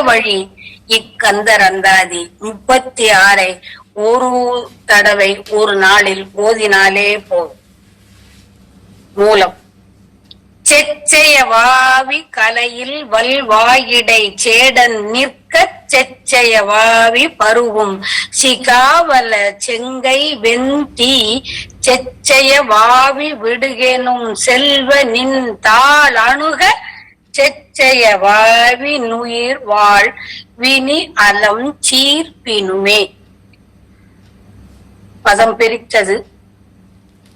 வழி இக்கந்தர் அந்தாதி 36 ஒரு தடவை ஒரு நாளில் ஓதினாலே போதும். மூலம் செச்சையவாவி கலையில் வல்வாயிடை சேடன் நிற்க செச்சையவாவி பருகும் சிகாவல செங்கை வெந்தி செச்சையவாவி விடுகெனும் செல்வ நின் தாள் அணுக செச்சையவாவி நுயிர் வாழ் வினி அலம் சீர்பினுமே. பதம் பிரித்தது.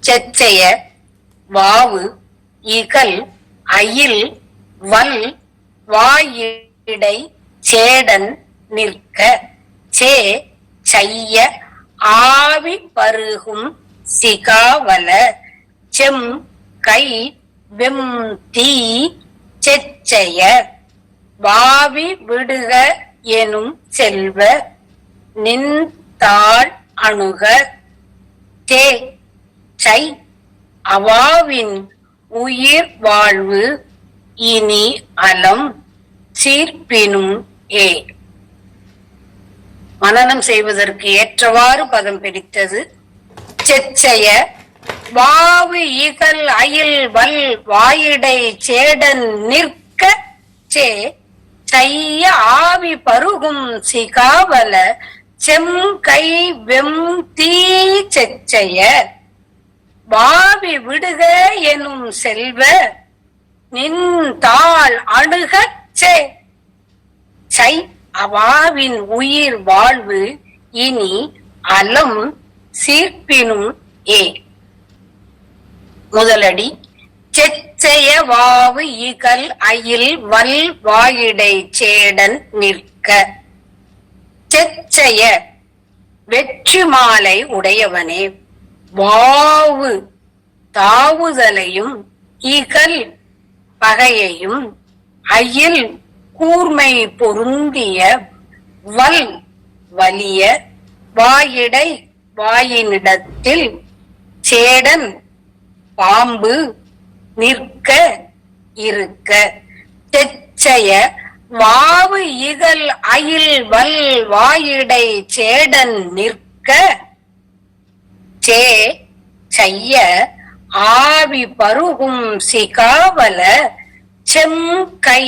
செச்சைய வாவு இகல் அயில் வல் வாயிடை சேடன் நிற்க சே செய்ய ஆவி பருகும் சிகாவல செம் கை வெம் தீ செச்சைய வாவி விடுக எனும் செல்வ நின் தாள் அணுக தே சை அவாவின் உயிர் வாழ்வு இனி அலம் சீர்பினும் ஏ. மனனம் செய்வதற்கு ஏற்றவாறு பதம் பிரித்தது. செச்சைய வாவு இகல் அயில் வல் வாயிடை சேடன் நிற்க சே செய்ய ஆவி பருகும் சிகாவல செம் கை வெம் தீ செச்சைய வாவி விடுக எனும் செல்வ நின் தாள் அணுக சை அவாவின் உயிர் வாழ்வு இனி அலம் சீர்பினும் ஏ. முதலடி செச்சைய வாவு இகல் அயில் வல் வாயிடை சேடன் நிற்க. செச்சைய வெற்றி மாலை உடையவனே, வாவு தாவுதலையும் இகல் பகையையும் அயில் கூர்மை பொருந்திய வல் வலிய வாயிடை வாயினிடத்தில் சேடன் பாம்பு நிற்க இருக்க. செச்சைய வாவு இகல் அயில் வல் வாயிடை சேடன் நிற்க சே செய்ய ஆவி பருகும் சிகாவல செம் கை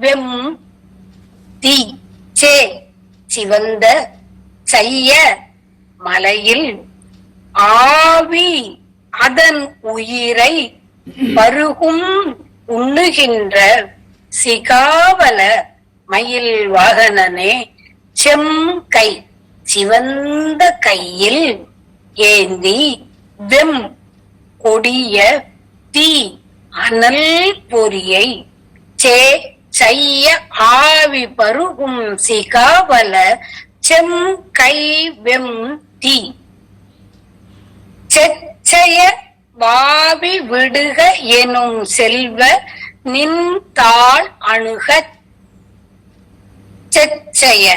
வெம் தீ சே சிவந்த செய்ய மலையில் ஆவி அதன் உயிரை பருகும் உண்ணுகின்ற சிகாவல மயில் வாகனனே, செம் கை சிவந்த கையில் ஏந்தி வெம் கொடிய தீ அனல் பொறியை சே செய்ய ஆவி பருகும் சிகாவல செம் கை வெம் தீ செச்சைய வாவி விடுக எனும் செல்வ நின் தாள் அணுக. செச்சைய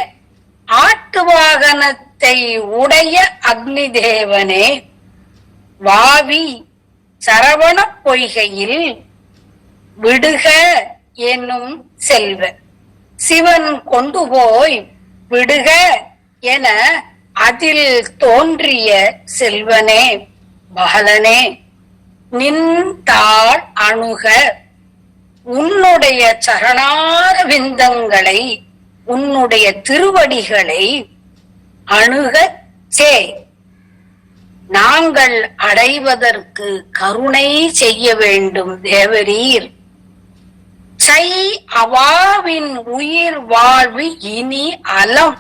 ஆட்டு வாகனத்தை உடைய அக்னி தேவனே, வாவி சரவண பொய்கையில் விடுக என்னும் செல்வ சிவன் கொண்டு போய் விடுக என அதில் தோன்றிய செல்வனே, பகலனே, நின் தாள் அணுக உன்னுடைய சரணார விந்தங்களை உன்னுடைய திருவடிகளை அணுக சே நாங்கள் அடைவதற்கு கருணை செய்ய வேண்டும் தேவரீர். சை அவாவின் உயிர் வாழ்வு இனி அலம்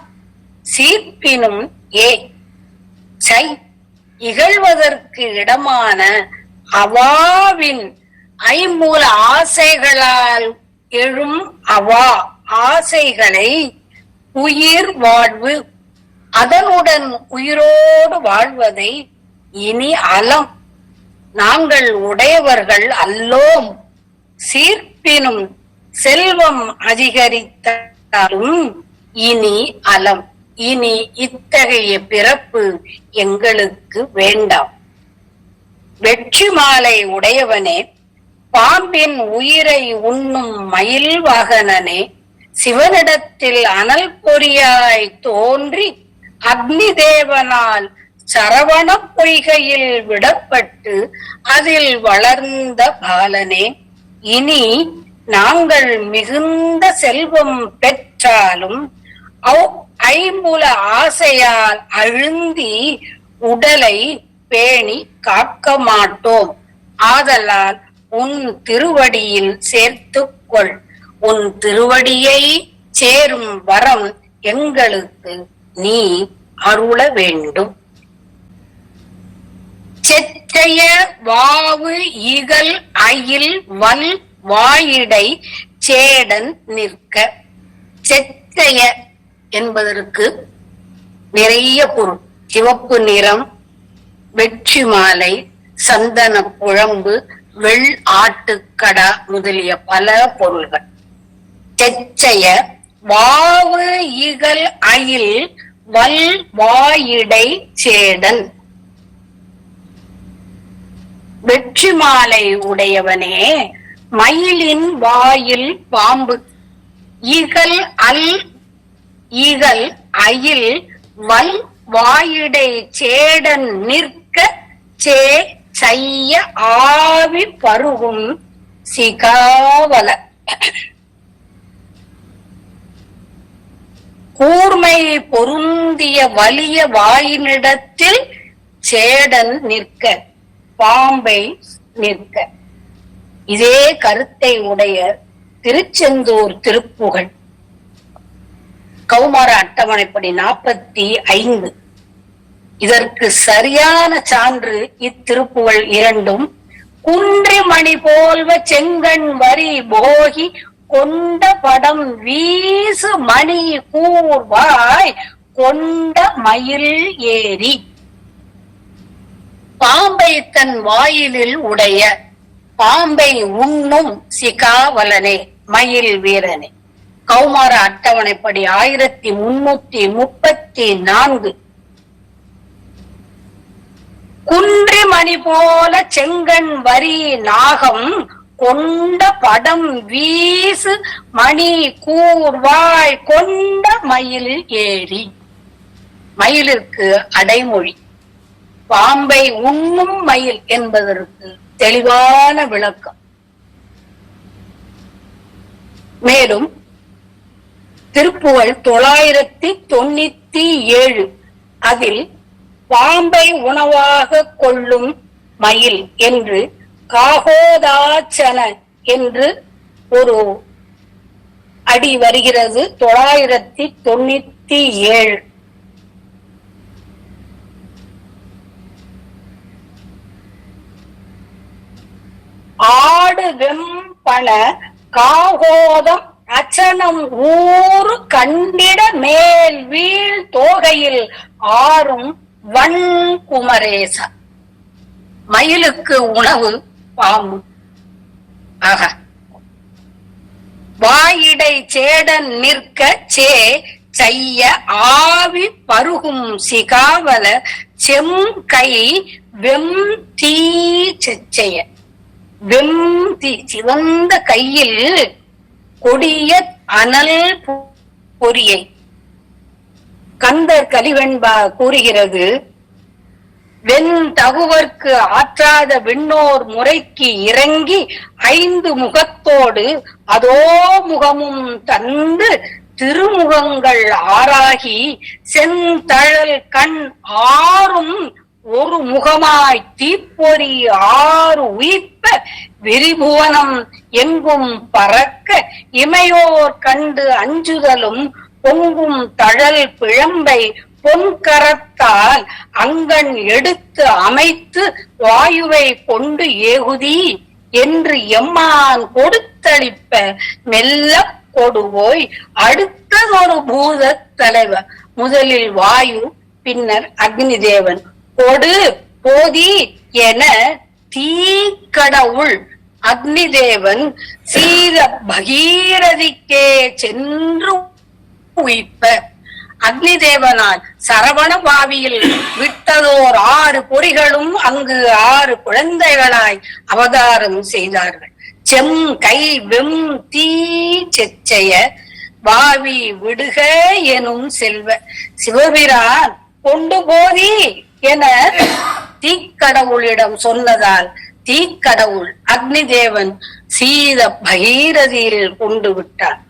சீர்பினும் ஏ. சை இகழ்வதற்கு இடமான அவாவின் ஐம்பூல ஆசைகளால் எழும் அவா ஆசைகளை உயிர் வாழ்வு அதனுடன் உயிரோடு வாழ்வதை இனி அலம் நாங்கள் உடையவர்கள் அல்லோம். சீர்பினும் செல்வம் அதிகரித்தாலும் இனி அலம் இனி இத்தகைய பிறப்பு எங்களுக்கு வேண்டாம். வெற்றி மாலை உடையவனே, பாம்பின் உயிரை உண்ணும் மயில் வாகனனே, சிவனிடத்தில் அனல் பொறியாய் தோன்றி அக்னி தேவனால் சரவண பொய்கையில் விடப்பட்டு அதில் வளர்ந்த பாலனே, இனி நாங்கள் மிகுந்த செல்வம் பெற்றாலும் ஐம்புல ஆசையால் அழுந்தி உடலை பேணி காக்க மாட்டோம். ஆதலால் உன் திருவடியில் சேர்த்துக்கொள். உன் திருவடியை சேரும் வரம் எங்களுக்கு நீ அருள வேண்டும். செற்றைய வாவு இகல் அயில் வல் வாயிடை சேடன் நிற்க. செற்றைய என்பதற்கு நிறைய பொருள். சிவப்பு நிறம், வெற்றி மாலை, சந்தன குழம்பு, வெள் ஆட்டுக்கடா முதலிய பல பொருள்கள். செற்றைய வாவு இகல் அயில் வல் வாயிடை சேடன். வெற்றி மாலை உடையவனே, மயிலின் வாயில் பாம்பு. இகல் அயில் வல் வாயிடை சேடன் நிற்க செய்ய ஆவி பருகும் சிகாவல. கூர்மை பொருந்திய வலிய வாயினிடத்தில் சேடன் நிற்க, பாம்பை நிற்க. இதே கருத்தை உடைய திருச்செந்தூர் திருப்புகழ் கௌமார அட்டவணைப்படி 45. இதற்கு சரியான சான்று இத்திருப்புகழ் இரண்டும். குன்றி மணி போல்வ செங்கண் வரி போகி கொண்ட படம் வீசு மணி கூர்வாய் கொண்ட மயில் ஏறி. பாம்பை தன் வாயிலில் உடைய, பாம்பை உண்ணும் சிகாவலனே, மயில் வீரனே. கௌமார அட்டவணைப்படி 1334. குன்றி மணி போல செங்கண் வரி நாகம் கொண்ட படம் வீசு மணி கூர்வாய் கொண்ட மயில் ஏறி. மயிலிற்கு அடைமொழி. பாம்பை உண்ணும் மயில் என்பதற்கு தெளிவான விளக்கம். மேலும் திருப்புகழ் 997 அதில் பாம்பை உணவாக கொள்ளும் மயில் என்று காகோதாச்சன என்று ஒரு அடி வருகிறது. 997. ஆடு வெம்பன காகோதம் அச்சனம் ஊறு கண்டிட மேல் வீழ் தோகையில் ஆறும் வன் குமரேச. மயிலுக்கு உணவு பாம்பு. ஆக வாயிடை சேடன் நிற்க செய்ய ஆவி பருகும் சிகாவல செம்கை வெம் தீ செச்சைய. வெம் தீ சிவந்த கையில் கொடிய அனல் பொறியை. கந்தர் கலிவெண்பா கூறுகிறது, வெண் தகுவர்க்கு ஆற்றாத விண்ணோர் முறைக்கு இறங்கி 5 முகத்தோடு அதோ முகமும் தந்து திருமுகங்கள் ஆறாகி செந்தழல் கண் ஆறும் ஒரு முகமாய் தீப்பொறி 6 உயிர்ப்ப விரிபுவனம் எங்கும் பறக்க இமையோர் கண்டு அஞ்சுதலும் பொங்கும் தழல் பிழம்பை பொன்கரத்தால் அங்கண் எடுத்து அமைத்து வாயுவை கொண்டு ஏகுதி என்று எம்மான் கொடுத்தளிப்ப மெல்ல கொடுவோய் அடுத்ததொரு பூத தலைவர். முதலில் வாயு, பின்னர் அக்னி தேவன். கொடு போதி என தீக்கடவுள் அக்னி தேவன் சீத பகீரதிக்கே சென்று உயிப்ப. அக்னி தேவனால் சரவண பாவியில் விட்டதோர் 6 பொறிகளும் அங்கு 6 குழந்தைகளாய் அவதாரம் செய்தார்கள். செம் கை வெம் தீ செச்சைய வாவி விடுக எனும் செல்வ. சிவபிரான் கொண்டு போதி என தீக்கடவுளிடம் சொன்னதால் தீக்கடவுள் அக்னி தேவன் சீத பகீரதியில் கொண்டு விட்டார்.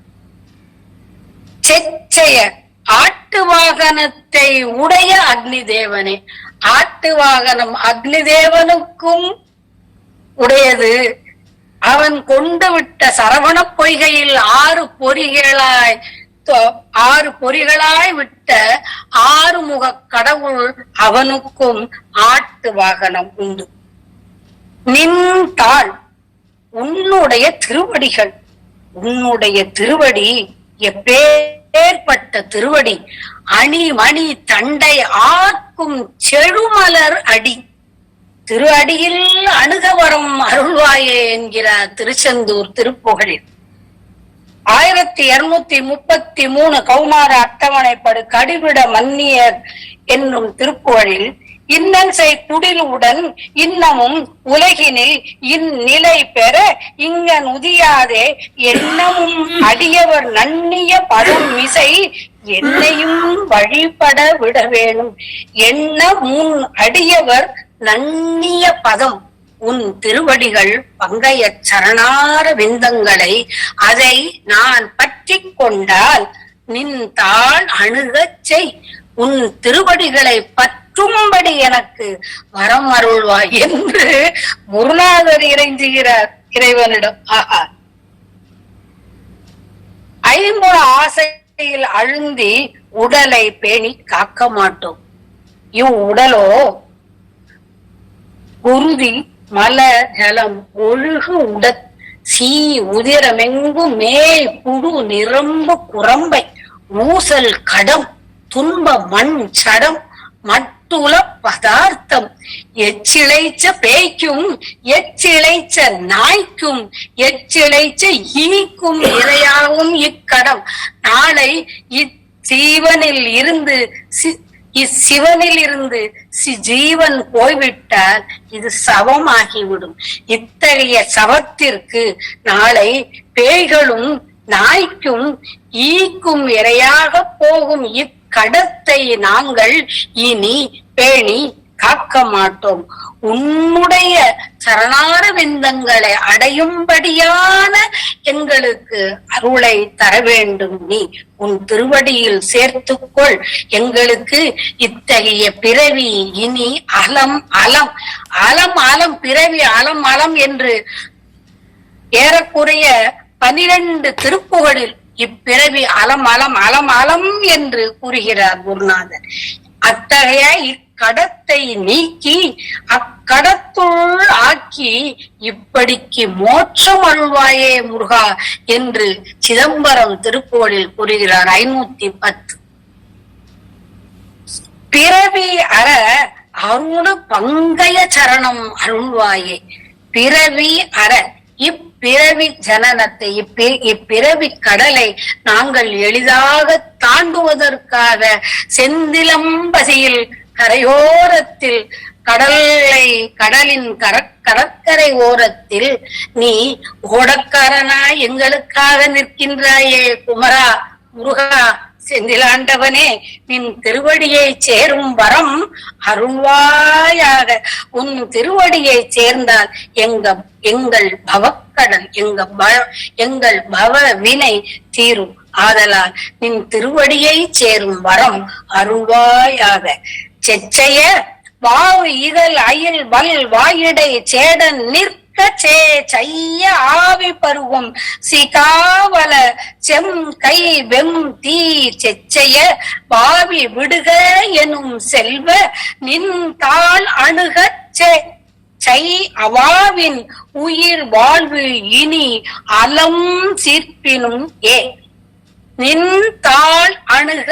செச்சைய ஆட்டு வாகனத்தை உடைய அக்னி தேவனே, ஆட்டு வாகனம் அக்னி தேவனுக்கும் உடையது. அவன் கொண்டு விட்ட சரவண பொய்கையில் ஆறு பொறிகளாய் விட்ட ஆறுமுக கடவுள் அவனுக்கும் ஆட்டு வாகனம் உண்டு. நின் தாள் உன்னுடைய திருவடிகள், உன்னுடைய திருவடி எப்பேற்பட்ட திருவடி! அணி மணி தண்டை ஆர்க்கும் செழுமலர் அடி. திரு அடியில் அணுகவரம் அருள்வாயே என்கிறார் திருச்செந்தூர் திருப்புகழில். 1233 கௌமார அட்டவணைப்படு கடிவிட மன்னியர் என்னும் திருப்புகழில் இன்னன்சை குடிலுடன் இன்னமும் உலகினில் இந்நிலை பெற இங்கன் உதியாதே என்னமும் அடியவர் நன்னிய படும் மிசை என்னையும் வழிபட விட வேணும். என்ன முன் அடியவர் நன்னிய பதம் உன் திருவடிகள் பங்கைய சரணார விந்தங்களை அதை நான் பற்றி கொண்டால் நின் தாள் அணுகச் செய். உன் திருவடிகளை பற்றும்படி எனக்கு வரம் அருள்வாய் என்று குருநாதர் இறைஞ்சுகிறார் இறைவனிடம். ஆஹா, ஐம்புல ஆசையில் அழுந்தி உடலை பேணி காக்க மாட்டோம். இவ்வுடலோ குருதி மல ஜலம் ஒழுகு உடத் சீ உதிரமெங்கும் மேல் புடு நிரம்பு குரம்பை ஊசல் கடம் துன்ப மண் சடம் மட்டுல பதார்த்தம் எச்சிழைச்ச பேய்க்கும் எச்சிழைச்ச நாய்க்கும் எச்சிழைச்ச ஈக்கும் இரையாகும் இக்கடம். நாளை இச்சீவனில் இருந்து இச்சிவனில் இருந்து ஜீவன் போய்விட்டால் இது சவமாகிவிடும். இத்தகைய சவத்திற்கு நாளை பேய்களும் நாய்க்கும் ஈக்கும் இரையாக போகும் இக்கடத்தை நாங்கள் இனி பேணி காக்க மாட்டோம். உன்னுடைய சரணார விந்தங்களை அடையும்படியான எங்களுக்கு அருளை தர வேண்டும். நீ உன் திருவடியில் சேர்த்துக்கொள். எங்களுக்கு இத்தகைய பிறவி இனி அலம் அலம் அலம் அலம் பிறவி அலம் அலம் என்று ஏறக்குறைய 12 திருப்புகழில் இப்பிறவி அலம் அலம் அலம் அலம் என்று கூறுகிறார் குருநாதர். அத்தகைய இக்கடத்தை நீக்கி அக்கடத்துள் ஆக்கி இப்படிக்கு மோட்சம் அருள்வாயே முருகா என்று சிதம்பரம் திருப்புகழில் கூறுகிறார் 510. பிறவி அற அருண பங்கைய சரணம் அருள்வாயே. பிறவி அற இப்பிறவி ஜனனத்தை இப்பிறவி கடலை நாங்கள் எளிதாக தாண்டுவதற்காக செந்திலம்பதியில் கரையோரத்தில் கடலின் கடற்கரை ஓரத்தில் நீ ஓடக்காரனாய் எங்களுக்காக நிற்கின்றாயே குமரா முருகா செந்திலாண்டவனே, நின் திருவடியை சேரும் வரம் அருள்வாயாக. உன் திருவடியை சேர்ந்தால் எங்கள் பவக்கடல் எங்கள் பவ வினை தீரும். ஆதலால் நின் திருவடியை சேரும் வரம் அருள்வாயாக. செச்சைய வாவு இதழ் அயில் வல் வாயிடை சேடன் நிற்க செய்ய ஆவி பருவம் சிகாவல செம் கை வெம் தீ செச்சைய பாவி விடுக எனும் செல்வ நின் தாள் அணுக சை அவாவின் உயிர் வாழ்வு இனி அலம் சீர்ப்பினும் ஏ. நின் தாள் அணுக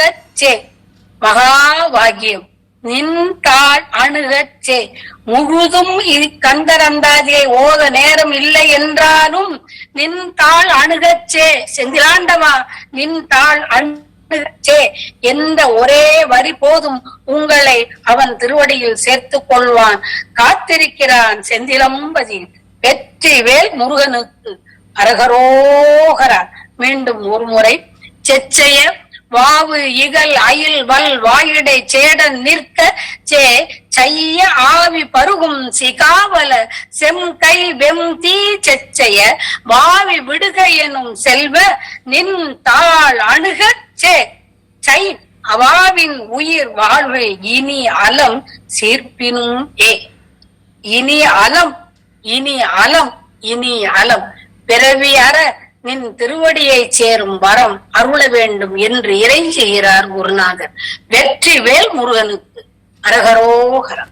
மகாவாகியம். நின் தாள் அணுகச்சே முழுதும் கந்தரந்தாதியை ஓத நேரம் இல்லை என்றாலும் நின் தாள் அணுகச்சே செந்திலாண்டவா நின் தாள் அணுகச்சே என்ற ஒரே வரி போதும் உங்களை அவன் திருவடியில் சேர்த்துக் கொள்வான். காத்திருக்கிறான் செந்திலம்பதி. வெற்றி வேல் முருகனுக்கு அரகரோகரா. மீண்டும் ஒரு முறை செச்சைய வாவு இகல் அயில் வல் வாயிடை சேடன் நிற்க சே செய்ய ஆவி பருகும் சிகாவல செம்கை வெம்தீ செச்சைய வாவி விடுக எனும் செல்வ நின் தாள் அணுக சே சை அவாவின் உயிர் வாழ்வு இனி அலம் சீர்ப்பினும் இனி அலம் இனி அலம் இனி அலம் பிறவி அற நின் திருவடியை சேரும் வரம் அருள வேண்டும் என்று இறைஞ்சுகிறார் குருநாதர். வெற்றி வேல் முருகனுக்கு அரகரோகரம்.